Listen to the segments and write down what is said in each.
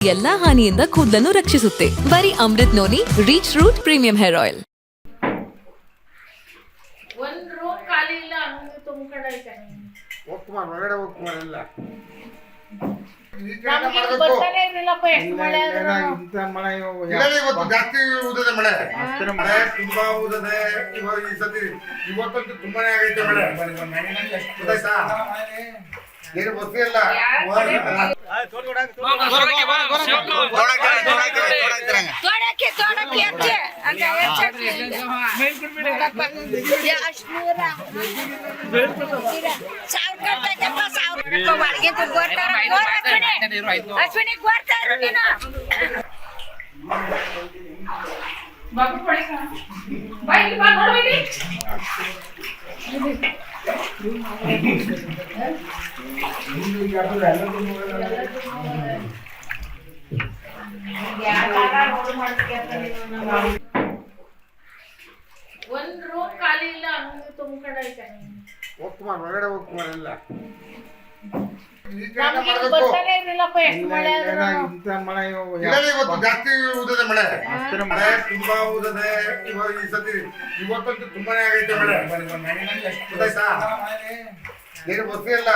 ಎಲ್ಲಾ ಹಾನಿಯಿಂದ ಕೂದಲನ್ನು ರಕ್ಷಿಸುತ್ತೆ. ಬರೀ Amrit noni reach root premium hair oil. ಒಂದು ರೂಮ್ ಖಾಲಿ ಇಲ್ಲ ಹಂಗೆ ತುಂಬಿಕೊಂಡ ಐತೆ. ಹೋಗ್ಕುಮಾರ್ ಹೊರಗಡೆ ಹೋಗ್ಕುಮಾರ್ ಎಲ್ಲ ಬರ್ತಾನೆ ಇರಲಿಲ್ಲಪ್ಪ. ಎಷ್ಟು ಮಳೆ ಆದ್ರೂ ಇಂಥ ಮಳೆ ಇವತ್ತು ಜಾಸ್ತಿ ಊದಿದೆ ಮಳೆ. ಮಳೆ ತುಂಬಾ ಊದಿದೆ ಇವಾಗ ಈ ಸತಿ. ಇವತ್ತಂತೂ ತುಂಬಾನೇ ಆಗೈತೆ ಮಳೆ. ಗೊತ್ತಾಯ್ತಾ? ಏನು ಗೊತ್ತಿಲ್ಲ. ಒಂದು ರೂಮ್ ಖಾಲಿ ಇಲ್ಲ ಹಂಗೆ ತುಂಬಿಕೊಂಡ ಐತೆ. ಹೋಗ್ಕುಮಾರ್ ಹೊರಗಡೆ ಹೋಗ್ಕುಮಾರ್ ಎಲ್ಲ ಬರ್ತಾನೆ ಇರಲಿಲ್ಲಪ್ಪ. ಎಷ್ಟು ಮಳೆ ಆದ್ರೂ ಇಂಥ ಮಳೆ ಇವತ್ತು ಜಾಸ್ತಿ ಊದಿದೆ ಮಳೆ. ಮಳೆ ತುಂಬಾ ಊದಿದೆ ಇವಾಗ ಈ ಸತಿ. ಇವತ್ತಂತೂ ತುಂಬಾನೇ ಆಗೈತೆ ಮಳೆ. ಗೊತ್ತಾಯ್ತಾ? ಏನು ಗೊತ್ತಿಲ್ಲ.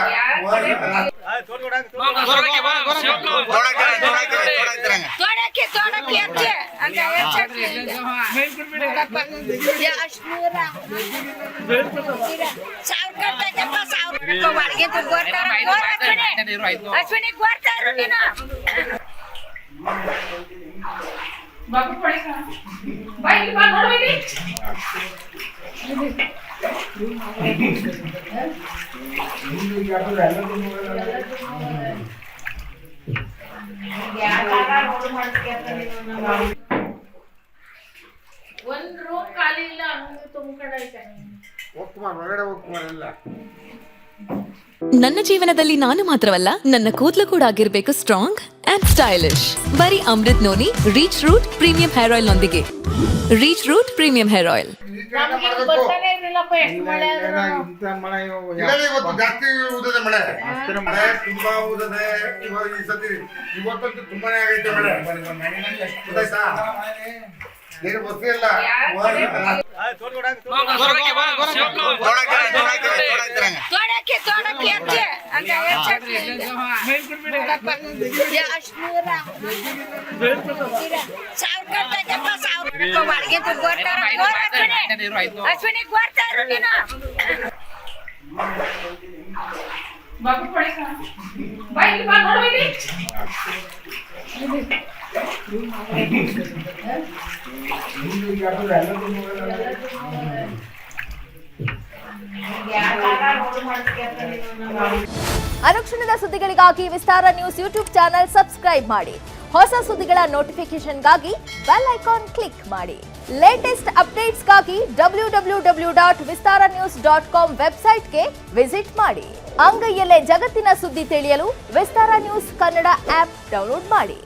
ಒಂದು ರೂಮ್ ಖಾಲಿ ಇಲ್ಲ ಹಂಗೆ ತುಂಬಿಕೊಂಡ ಐತೆ. ಹೋಗ್ಕುಮಾರ್ ಹೊರಗಡೆ ಹೋಗ್ಕುಮಾರ್ ಎಲ್ಲ ನನ್ನ ಜೀವನದಲ್ಲಿ ನಾನು ಮಾತ್ರವಲ್ಲ, ನನ್ನ ಕೂದಲು ಕೂಡ ಆಗಿರ್ಬೇಕು ಸ್ಟ್ರಾಂಗ್ ಅಂಡ್ ಸ್ಟೈಲಿಶ್. ಬರೀ Amrit noni reach root premium hair oil ನೊಂದಿಗೆ. Reach root premium hair oil. ಬರ್ತಾನೆ ಇರಲಿಲ್ಲಪ್ಪ. ಎಷ್ಟು ಮಳೆ ಆದ್ರೂ ಇಂಥ ಮಳೆ ಇವತ್ತು ಜಾಸ್ತಿ ಊದಿದೆ ಮಳೆ. ಮಳೆ ತುಂಬಾ ಊದಿದೆ ಇವಾಗ ಈ ಸತಿ. ಇವತ್ತಂತೂ ತುಂಬಾನೇ ಆಗೈತೆ ಮಳೆ. ಗೊತ್ತಾಯ್ತಾ? ಏನು ಗೊತ್ತಿಲ್ಲ. ಅನುಕ್ಷಣದ ಸುದ್ದಿಗಳಿಗಾಗಿ ವಿಸ್ತಾರ ನ್ಯೂಸ್ ಯೂಟ್ಯೂಬ್ ಚಾನೆಲ್ ಸಬ್ಸ್ಕ್ರೈಬ್ ಮಾಡಿ. ಹೊಸ ಸುದ್ದಿಗಳ ನೋಟಿಫಿಕೇಶನ್ಗಾಗಿ ಬೆಲ್ ಐಕಾನ್ ಕ್ಲಿಕ್ ಮಾಡಿ. ಲೇಟೆಸ್ಟ್ ಅಪ್ಡೇಟ್ಸ್ಗಾಗಿ www.vistaranews.com ವೆಬ್ಸೈಟ್ಗೆ ವಿಸಿಟ್ ಮಾಡಿ. ಅಂಗೈಯಲ್ಲೇ ಜಗತ್ತಿನ ಸುದ್ದಿ ತಿಳಿಯಲು ವಿಸ್ತಾರ ನ್ಯೂಸ್ ಕನ್ನಡ ಆಪ್ ಡೌನ್ಲೋಡ್ ಮಾಡಿ.